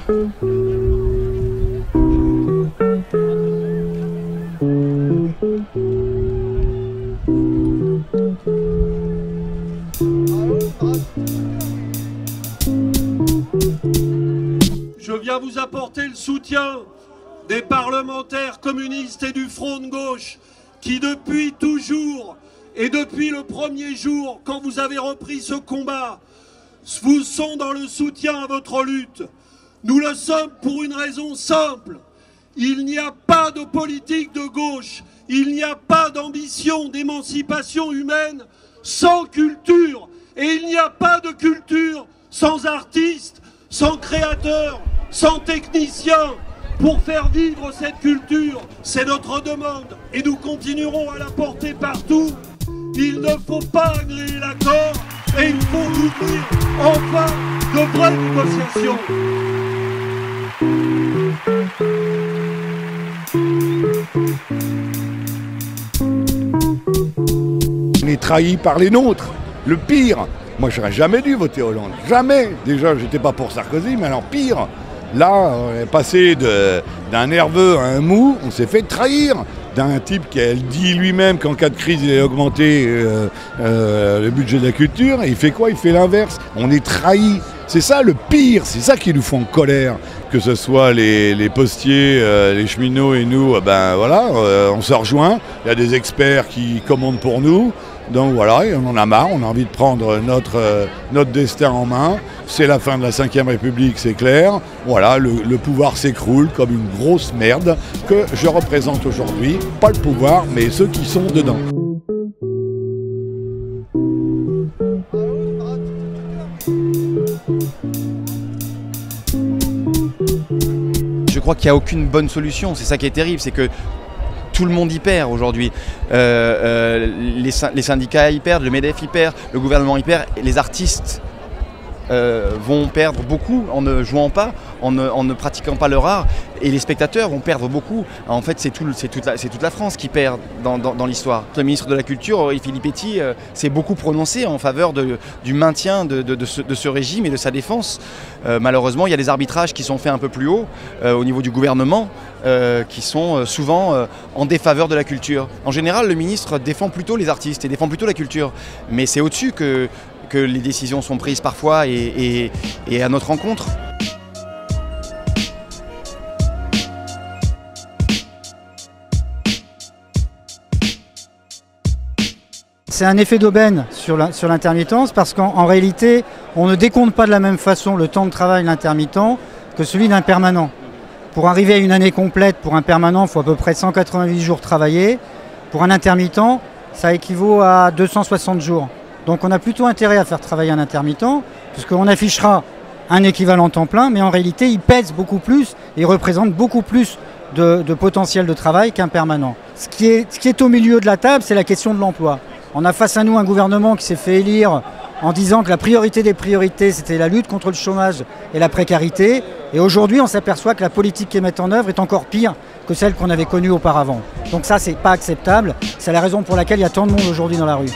Je viens vous apporter le soutien des parlementaires communistes et du Front de gauche qui depuis toujours et depuis le premier jour, quand vous avez repris ce combat, vous sont dans le soutien à votre lutte. Nous le sommes pour une raison simple. Il n'y a pas de politique de gauche, il n'y a pas d'ambition d'émancipation humaine sans culture. Et il n'y a pas de culture sans artistes, sans créateurs, sans techniciens. Pour faire vivre cette culture, c'est notre demande et nous continuerons à la porter partout. Il ne faut pas agréer l'accord et il faut ouvrir enfin de vraies négociations. On est trahis par les nôtres, le pire. Moi, je n'aurais jamais dû voter Hollande, jamais. Déjà, j'étais pas pour Sarkozy, mais alors pire. Là, on est passé d'un nerveux à un mou, on s'est fait trahir d'un type qui dit lui-même qu'en cas de crise, il a augmenté le budget de la culture. Et il fait quoi? Il fait l'inverse. On est trahis. C'est ça le pire, c'est ça qui nous fait en colère. Que ce soit les postiers, les cheminots et nous, ben voilà, on se rejoint. Il y a des experts qui commandent pour nous. Donc voilà, on en a marre, on a envie de prendre notre destin en main. C'est la fin de la Ve République, c'est clair. Voilà, le pouvoir s'écroule comme une grosse merde que je représente aujourd'hui. Pas le pouvoir, mais ceux qui sont dedans. Je crois qu'il n'y a aucune bonne solution, c'est ça qui est terrible, c'est que tout le monde y perd aujourd'hui. Les syndicats y perdent, le MEDEF y perd, le gouvernement y perd, et les artistes vont perdre beaucoup en ne jouant pas, en ne pratiquant pas leur art, et les spectateurs vont perdre beaucoup. En fait, c'est toute la France qui perd dans l'histoire. Le ministre de la Culture, Philippe Etty, s'est beaucoup prononcé en faveur du maintien de ce régime et de sa défense. Malheureusement, il y a des arbitrages qui sont faits un peu plus haut au niveau du gouvernement, qui sont souvent en défaveur de la culture. En général, le ministre défend plutôt les artistes et défend plutôt la culture, mais c'est au-dessus que les décisions sont prises parfois et à notre encontre. C'est un effet d'aubaine sur l'intermittence parce qu'en réalité, on ne décompte pas de la même façon le temps de travail de l'intermittent que celui d'un permanent. Pour arriver à une année complète, pour un permanent, il faut à peu près 188 jours travaillés. Pour un intermittent, ça équivaut à 260 jours. Donc on a plutôt intérêt à faire travailler un intermittent, puisqu'on affichera un équivalent temps plein, mais en réalité, il pèse beaucoup plus et représente beaucoup plus de potentiel de travail qu'un permanent. Ce qui est au milieu de la table, c'est la question de l'emploi. On a face à nous un gouvernement qui s'est fait élire en disant que la priorité des priorités, c'était la lutte contre le chômage et la précarité. Et aujourd'hui, on s'aperçoit que la politique qu'ils mettent en œuvre est encore pire que celle qu'on avait connue auparavant. Donc ça, c'est pas acceptable. C'est la raison pour laquelle il y a tant de monde aujourd'hui dans la rue.